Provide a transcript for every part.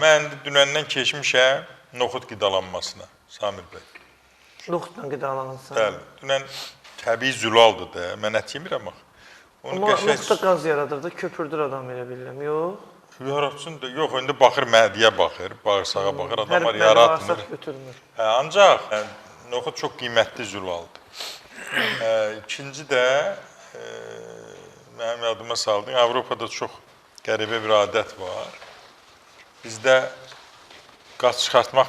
Mən dünəndən keçmişəm noxud qidalanmasına, Samir bəy. Noxudla qidalanırsan. Bəli, dünən təbii zülaldır da, mən ət yemirəm axı. Amma noxudda qaz yaradır da, köpürdür adam elə bilirəm, yox? Yaratsın da, yox, indi baxır mədiyə baxır, bağırsağa baxır, adamlar Hər yaratmır. bağırsaq götürmür. Ancaq noxud çox qiymətli zülaldır. İkinci də, mənim yadıma saldın, Avropada çox qəribə bir adət var. Bizdə qaz çıxartmaq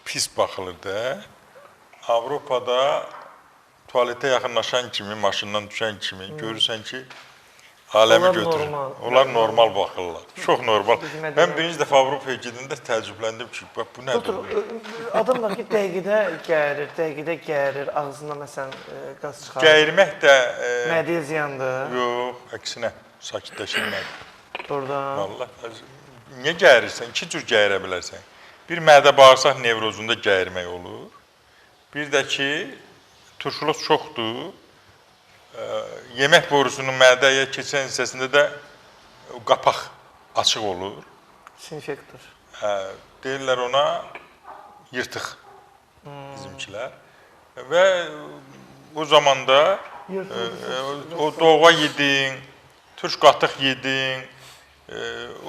pis baxılır da. Avropada tualetə yaxınlaşan kimi, maşından düşən kimi görürsən ki, aləmi götürür. Onlar normal baxırlar. Çox normal. Mən birinci dəfə Avropaya gedəndə təəccübləndim ki, bu nədir? Adamlar ki, dəqiqədə gəlir, ağzına məsələn qaz çıxarır. Gəyirmək də... Mədiyə ziyandır. Yox, əksinə, sakitləşirmədir. Doğrudan. Vallahi, niyə gəyirirsən? İki cür gəyirə bilərsən. Bir mədə-bağırsaq nevrozunda gəyirmək olur. Bir də ki, turşuloz çoxdur. Yemək borusunun mədəyə keçən hissəsində də qapaq açıq olur. Sinfektor. Deyirlər ona yırtıq bizimkilər. Və o zamanda o doğğa yedin, turş qatıq yedin.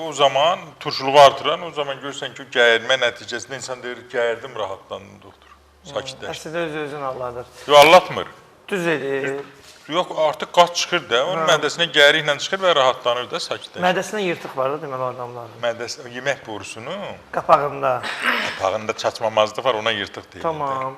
O zaman turşuluğu artıran, o zaman görürsən ki, gəyirmə nəticəsində insan deyir, gəyirdim, rahatlandım, doktor. Sakitləşdim. Əslində öz-özünü alladır. Yox, allatmır. Düz edir. Yox, artıq qaz çıxır da, onun mədəsinə gəriklə çıxır və rahatlanır da, sakitləşir. Mədəsinə yırtıq var da deməli adamların. Yemək borusunun qapağında qapağında çaçmamazlıq var, ona yırtıq deyilir. Tamam.